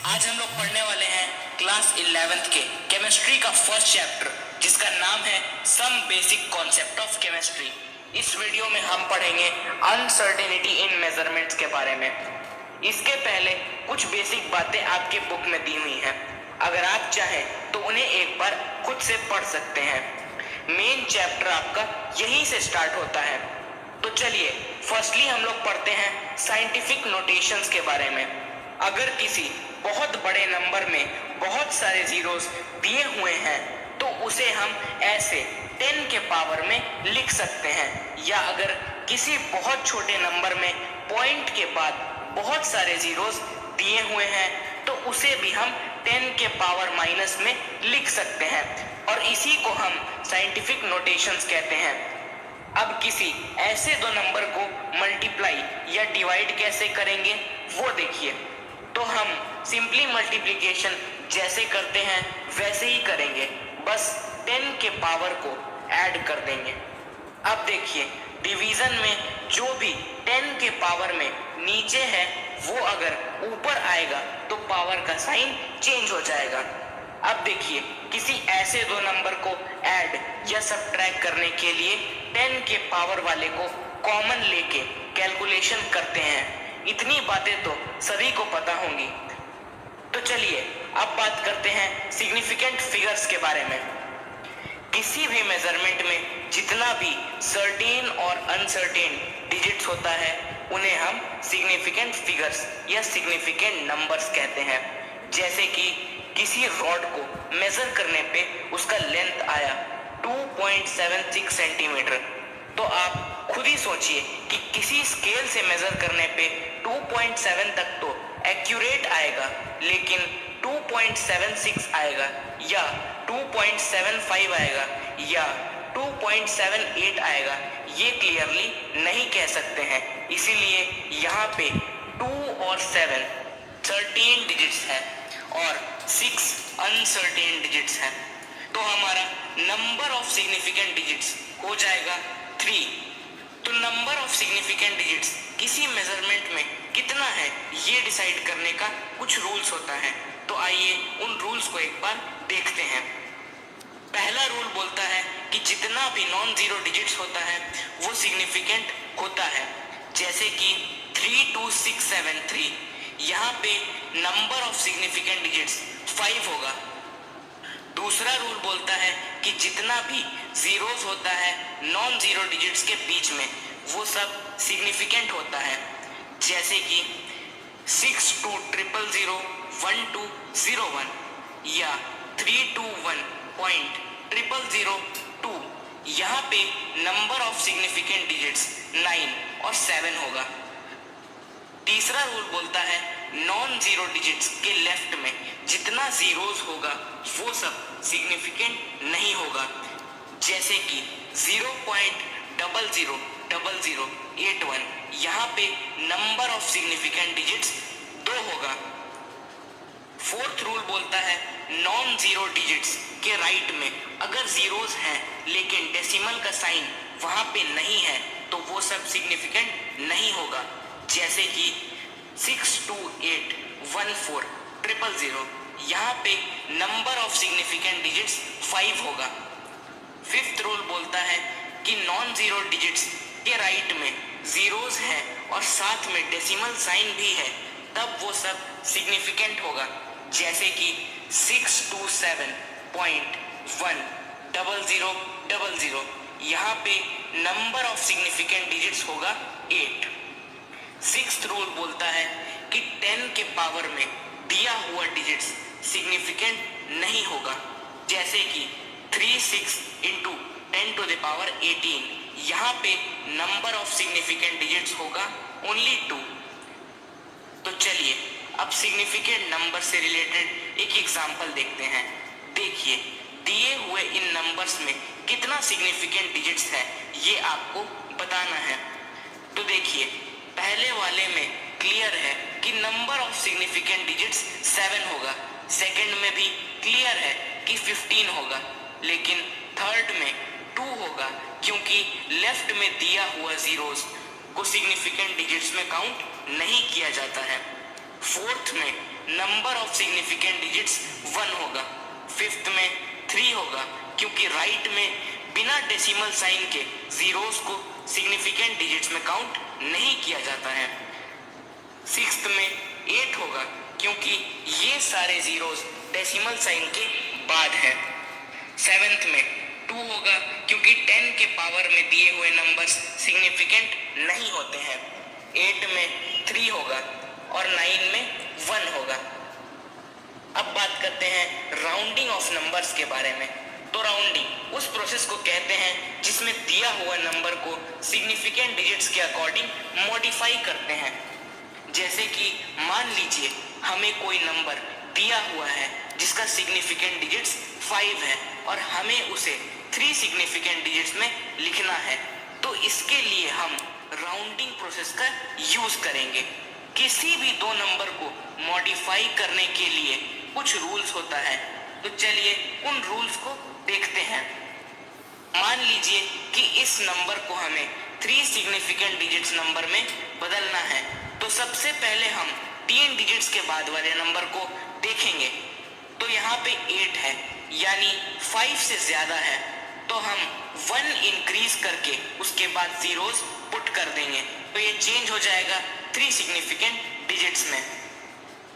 आज हम लोग पढ़ने वाले हैं क्लास 11th के केमिस्ट्री का फर्स्ट चैप्टर, जिसका नाम है some basic concept of chemistry. इस वीडियो में हम पढ़ेंगे अनसर्टेनिटी इन मेजरमेंट्स के बारे में। इसके पहले कुछ बेसिक बातें आपके बुक में दी हुई हैं, अगर आप चाहें तो उन्हें एक बार खुद से पढ़ सकते हैं। मेन चैप्टर आपका यहीं से स्टार्ट होता है। तो चलिए फर्स्टली हम लोग पढ़ते हैं साइंटिफिक नोटेशंस के बारे में। अगर किसी बहुत बड़े नंबर में बहुत सारे जीरोस दिए हुए हैं तो उसे हम ऐसे 10 के पावर में लिख सकते हैं, या अगर किसी बहुत छोटे नंबर में पॉइंट के बाद बहुत सारे जीरोस दिए हुए हैं तो उसे भी हम 10 के पावर माइनस में लिख सकते हैं, और इसी को हम साइंटिफिक नोटेशंस कहते हैं। अब किसी ऐसे दो नंबर को मल्टीप्लाई या डिवाइड कैसे करेंगे वो देखिए। तो हम सिंपली मल्टीप्लिकेशन जैसे करते हैं वैसे ही करेंगे, बस 10 के पावर को ऐड कर देंगे। अब देखिए डिवीजन में जो भी 10 के पावर में नीचे है वो अगर ऊपर आएगा तो पावर का साइन चेंज हो जाएगा। अब देखिए किसी ऐसे दो नंबर को ऐड या सब्ट्रैक्ट करने के लिए 10 के पावर वाले को कॉमन लेके कैलकुलेशन करते हैं। इतनी बातें तो सभी को पता होंगी। तो चलिए अब बात करते हैं सिग्निफिकेंट फिगर्स के बारे में। किसी भी मेजरमेंट में जितना भी सर्टेन और अनसर्टेन डिजिट्स होता है उन्हें हम सिग्निफिकेंट फिगर्स या सिग्निफिकेंट नंबर्स कहते हैं। जैसे कि किसी रॉड को मेजर करने पे उसका लेंथ आया 2.76 सेंटीमीटर, तो आप खुद ही सोचिए कि किसी स्केल से मेजर करने पे 2.7 तक तो एक्यूरेट आएगा, लेकिन 2.76 आएगा या 2.75 आएगा या 2.78 आएगा, ये क्लियरली नहीं कह सकते हैं। इसीलिए यहाँ पे 2 और 7 सर्टेन डिजिट्स है और 6 अनसर्टेन डिजिट्स है। तो हमारा नंबर ऑफ सिग्निफिकेंट डिजिट्स हो जाएगा 3। तो नंबर ऑफ सिग्निफिकेंट डिजिट्स किसी मेजरमेंट में कितना है ये डिसाइड करने का कुछ रूल्स होता है। तो आइए उन रूल्स को एक बार देखते हैं। पहला रूल बोलता है कि जितना भी नॉन जीरो डिजिट्स होता है वो सिग्निफिकेंट होता है। जैसे कि 32673, यहाँ पे नंबर ऑफ सिग्निफिकेंट डिजिट्स 5 होगा। दूसरा रूल बोलता है कि जितना भी जीरोस होता है नॉन जीरो डिजिट्स के बीच में वो सब सिग्निफिकेंट होता है। जैसे कि 620001 या 321.0002, यहाँ पे नंबर ऑफ सिग्निफिकेंट डिजिट्स 9 और 7 होगा। तीसरा रूल बोलता है नॉन जीरो डिजिट्स के लेफ्ट में जितना जीरोस होगा वो सब सिग्निफिकेंट नहीं होगा। जैसे कि 0.000081, यहाँ पे नंबर ऑफ सिग्निफिकेंट डिजिट्स 2 होगा। फोर्थ रूल बोलता है नॉन जीरो डिजिट्स के राइट में अगर जीरोस हैं लेकिन डेसिमल का साइन वहाँ पे नहीं है तो वो सब सिग्निफिकेंट नहीं होगा। जैसे कि 6281400, यहाँ पे नंबर ऑफ सिग्निफिकेंट डिजिट्स 5 होगा। फिफ्थ रूल बोलता है कि नॉन जीरो डिजिट्स के राइट में जीरोस हैं और साथ में डेसिमल साइन भी है, तब वो सब सिग्निफिकेंट होगा। जैसे कि 627.10000, यहाँ पे नंबर ऑफ सिग्निफिकेंट डिजिट्स होगा 8। सिक्स्थ रूल बोलता है कि 10 के पावर में दिया हुआ डिजिट्स सिग्निफिकेंट नहीं होगा। जैसे कि 36 × 10⁻18, यहाँ पे नंबर ऑफ सिग्निफिकेंट डिजिट्स होगा ओनली 2। तो चलिए अब सिग्निफिकेंट नंबर से रिलेटेड एक एग्जांपल देखते हैं। देखिए दिए हुए इन नंबर्स में कितना सिग्निफिकेंट डिजिट्स है ये आपको बताना है। तो देखिए पहले वाले में क्लियर है कि नंबर ऑफ सिग्निफिकेंट डिजिट्स 7 होगा। सेकंड में भी क्लियर है कि 15 होगा, लेकिन थर्ड में 2 होगा क्योंकि लेफ्ट में दिया हुआ जीरोस को सिग्निफिकेंट डिजिट्स में काउंट नहीं किया जाता है। फोर्थ में नंबर ऑफ सिग्निफिकेंट डिजिट्स 1 होगा। फिफ्थ में 3 होगा क्योंकि राइट में बिना डेसिमल साइन के जीरोस को सिग्निफिकेंट डिजिट्स में काउंट नहीं किया जाता है। सिक्स्थ में 8 होगा क्योंकि ये सारे जीरोस डेसिमल साइन के बाद है। सेवेंथ में 2 होगा क्योंकि 10 के पावर में दिए हुए नंबर्स सिग्निफिकेंट नहीं होते हैं। 8 में 3 होगा और 9 में 1 होगा। अब बात करते हैं राउंडिंग ऑफ नंबर्स के बारे में। तो राउंडिंग उस प्रोसेस को कहते हैं जिसमें दिया हुआ नंबर को सिग्निफिकेंट डिजिट्स के अकॉर्डिंग मॉडिफाई करते हैं। जैसे कि मान लीजिए हमें कोई नंबर दिया हुआ है जिसका सिग्निफिकेंट डिजिट्स 5 है और हमें उसे 3 सिग्निफिकेंट डिजिट्स में लिखना है, तो इसके लिए हम राउंडिंग प्रोसेस का यूज करेंगे। किसी भी दो नंबर को मॉडिफाई करने के लिए कुछ रूल्स होता है, तो चलिए उन रूल्स को देखते हैं। मान लीजिए कि इस नंबर को हमें 3 सिग्निफिकेंट डिजिट्स नंबर में बदलना है, तो सबसे पहले हम 3 डिजिट्स के बाद वाले नंबर को देखेंगे। तो यहाँ पे 8 है यानी 5 से ज्यादा है, तो हम 1 इंक्रीज करके उसके बाद जीरोस पुट कर देंगे, तो ये चेंज हो जाएगा 3 सिग्निफिकेंट डिजिट्स में।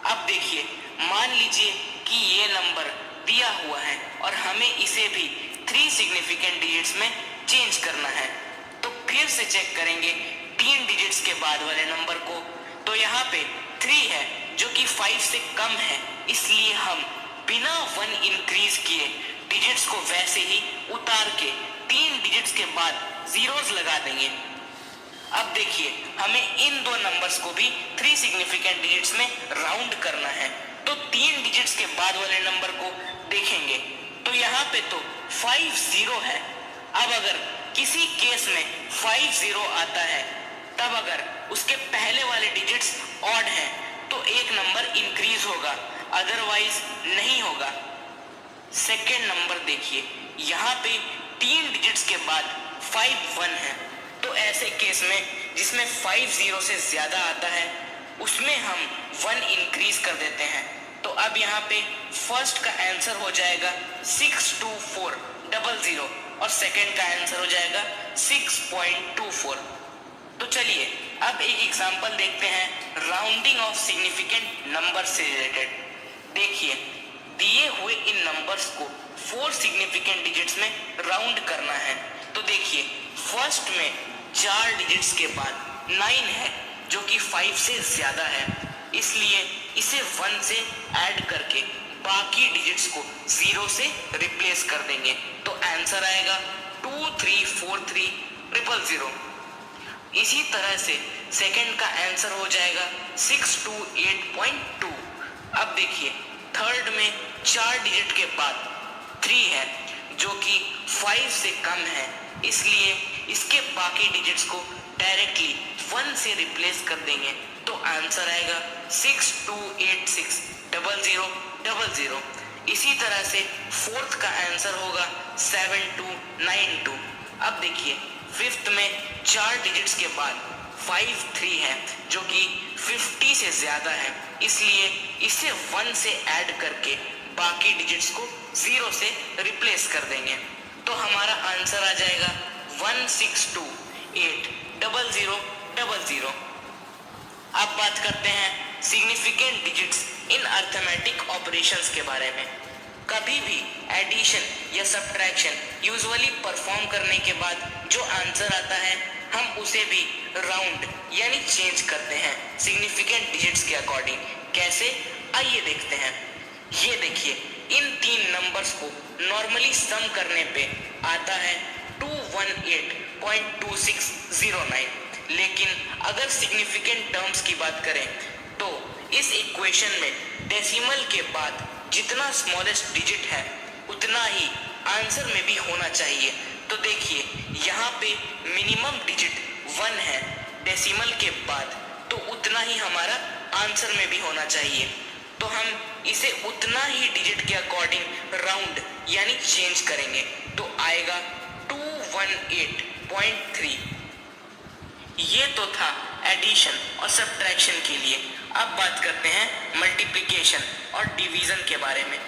अब देखिए मान लीजिए कि ये नंबर दिया हुआ है और हमें इसे भी 3 सिग्निफिकेंट डिजिट्स में चेंज करना है, तो फिर से चेक करेंगे 3 डिजिट्स के बाद वाले नंबर को। तो यहाँ पे 3 है जो कि 5 से कम है, इसलिए हम बिना 1 इंक्रीज किए डिजिट्स को वैसे ही उतार के 3 डिजिट्स के बाद जीरोस लगा देंगे। अब देखिए हमें इन दो नंबर्स को भी 3 सिग्निफिकेंट डिजिट्स में राउंड करना है, तो 3 डिजिट्स के बाद वाले नंबर को देखेंगे तो यहाँ पे तो 50 है। अब अगर किसी केस में 50 आता है, तब अगर उसके पहले वाले डिजिट्स ऑड हैं तो एक नंबर इंक्रीज होगा, अदरवाइज नहीं होगा। सेकेंड नंबर देखिए, यहाँ पे 3 डिजिट्स के बाद 51 है, तो ऐसे केस में जिसमें 50 से ज्यादा आता है उसमें हम 1 इंक्रीज कर देते हैं। तो अब यहाँ पे फर्स्ट का आंसर हो जाएगा 62400 और सेकंड का आंसर हो जाएगा 6.24। तो चलिए अब एक एग्जांपल देखते हैं राउंडिंग ऑफ सिग्निफिकेंट नंबर से रिलेटेड। देखिए दिए हुए इन नंबर्स को 4 सिग्निफिकेंट डिजिट्स में राउंड करना है। तो देखिए फर्स्ट में 4 डिजिट्स के बाद 9 है जो कि 5 से ज्यादा है, इसलिए इसे 1 से ऐड करके बाकी डिजिट्स को 0 से रिप्लेस कर देंगे, तो आंसर आएगा 2343000। इसी तरह से सेकंड का आंसर हो जाएगा 628.2। अब देखिए थर्ड में 4 डिजिट के बाद 3 है जो कि 5 से कम है, इसलिए इसके बाकी डिजिट्स को डायरेक्टली 1 से रिप्लेस कर देंगे, तो आंसर आएगा 62860000। इसी तरह से फोर्थ का आंसर होगा 7292। अब देखिए फिफ्थ में 4 डिजिट्स के बाद 53 है जो कि 50 से ज्यादा है, इसलिए इसे 1 से ऐड करके बाकी डिजिट्स को 0 से रिप्लेस कर देंगे, तो हमारा आंसर आ जाएगा 162800000। अब बात करते हैं significant digits in arithmetic operations के बारे में। कभी भी एडिशन या सब्ट्रैक्शन यूजुअली परफॉर्म करने के बाद जो आंसर आता है हम उसे भी राउंड यानी चेंज करते हैं सिग्निफिकेंट डिजिट्स के अकॉर्डिंग। कैसे, आइए देखते हैं। ये देखिए इन 3 नंबर्स को नॉर्मली सम करने पे आता है 218.2609, लेकिन अगर सिग्निफिकेंट टर्म्स की बात करें तो इस इक्वेशन में डेसिमल के बाद जितना स्मॉलेस्ट डिजिट है उतना ही आंसर में भी होना चाहिए। तो देखिए यहाँ पे मिनिमम डिजिट 1 है डेसिमल के बाद, तो उतना ही हमारा आंसर में भी होना चाहिए, तो हम इसे उतना ही डिजिट के अकॉर्डिंग राउंड यानी चेंज करेंगे, तो आएगा 218.3। ये तो था एडिशन और सब्ट्रैक्शन के लिए। अब बात करते हैं मल्टीप्लिकेशन और डिवीजन के बारे में।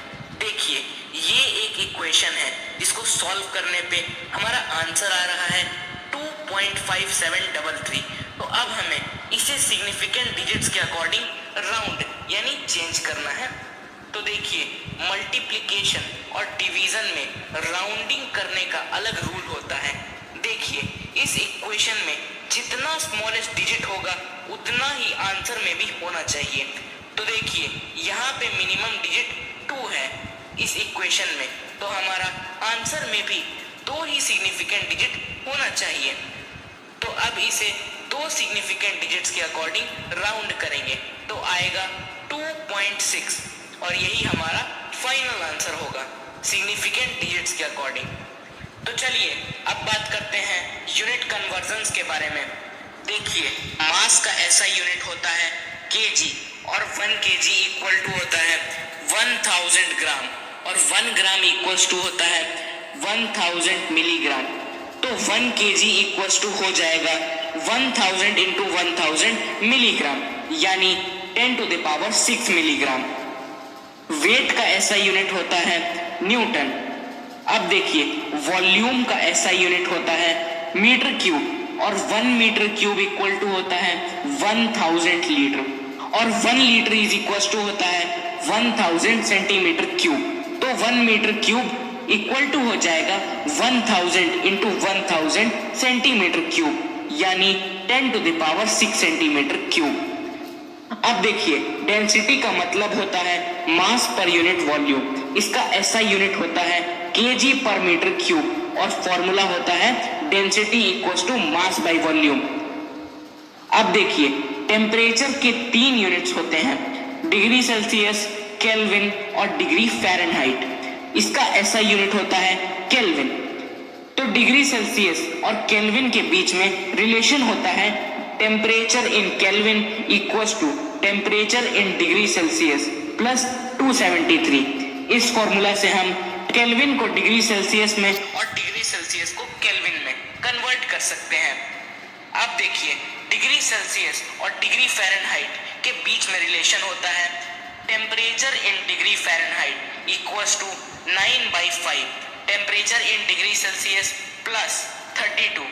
देखिए, ये एक इक्वेशन है जिसको सॉल्व करने पे हमारा आंसर आ रहा है 2.5733। तो अब हमें इसे सिग्निफिकेंट डिजिट्स के अकॉर्डिंग राउंड यानी चेंज करना है। तो देखिए, मल्टीप्लिकेशन और डिवीजन में राउंडिंग करने का अलग रूल होता है। देखिए, इस इक्वेशन में जितना स्मॉलेस्ट डिजिट होगा उतना ही आंसर में भी होना चाहिए। तो देखिए, यहाँ पे मिनिमम डिजिट 2 है इस इक्वेशन में, तो हमारा आंसर में भी 2 ही सिग्निफिकेंट डिजिट होना चाहिए। तो अब इसे 2 सिग्निफिकेंट डिजिट्स के अकॉर्डिंग राउंड करेंगे तो आएगा 2.6 और यही हमारा फाइनल आंसर होगा सिग्निफिकेंट डिजिट्स के अकॉर्डिंग। तो चलिए अब बात करते हैं यूनिट कन्वर्जन्स के बारे में। देखिए, मास का ऐसा यूनिट होता है केजी और 1 केजी इक्वल टू होता है 1000 ग्राम और 1 ग्राम इक्वल्स टू होता है 1000 मिलीग्राम। तो 1 केजी इक्वल्स टू हो जाएगा 1000 इंटू 1000 मिलीग्राम यानी 10 to the power 6 milligram. Weight का ऐसा यूनिट होता है न्यूटन। अब देखिए, वॉल्यूम का ऐसा यूनिट होता है मीटर क्यूब और 1 मीटर क्यूब इक्वल टू होता है 1000 लीटर और 1 लीटर इज इक्वल टू होता है 1000 सेंटीमीटर क्यूब। तो 1 मीटर क्यूब इक्वल टू हो जाएगा 1000 इंटू 1000 सेंटीमीटर क्यूब यानी 10 to the power 6 centimetre cube. अब देखिए, डेंसिटी का मतलब होता है मास पर यूनिट वॉल्यूम। इसका ऐसा यूनिट होता है केजी पर मीटर क्यूब और फॉर्मूला होता है density equals to mass by volume. अब देखिए, टेम्परेचर के 3 यूनिट्स होते हैं, डिग्री सेल्सियस, केल्विन और डिग्री फ़ारेनहाइट। इसका ऐसा यूनिट होता है केल्विन। तो डिग्री सेल्सियस और केल्विन के बीच में रिलेशन होता है temperature in Kelvin equals to temperature in degree Celsius plus 273। इस फॉर्मूला से हम केल्विन को डिग्री सेल्सियस में और डिग्री सेल्सियस को केल्विन में कन्वर्ट कर सकते हैं। अब देखिए, डिग्री सेल्सियस और डिग्री फ़ारेनहाइट के बीच में रिलेशन होता है temperature in degree Fahrenheit equals to 9/5 temperature in degree Celsius plus 32।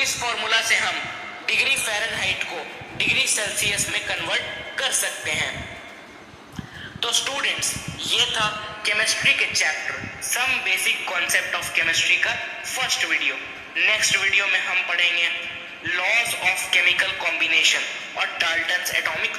इस फॉर्मूला से हम डिग्री फ़ारेनहाइट को डिग्री सेल्सियस में कन्वर्ट कर सकते हैं। तो स्टूडेंट्स, ये था केमिस्ट्री के chapter some basic concept of chemistry का फर्स्ट वीडियो। नेक्स्ट वीडियो में हम पढ़ेंगे लॉज ऑफ केमिकल कॉम्बिनेशन और डाल्टन्स एटॉमिक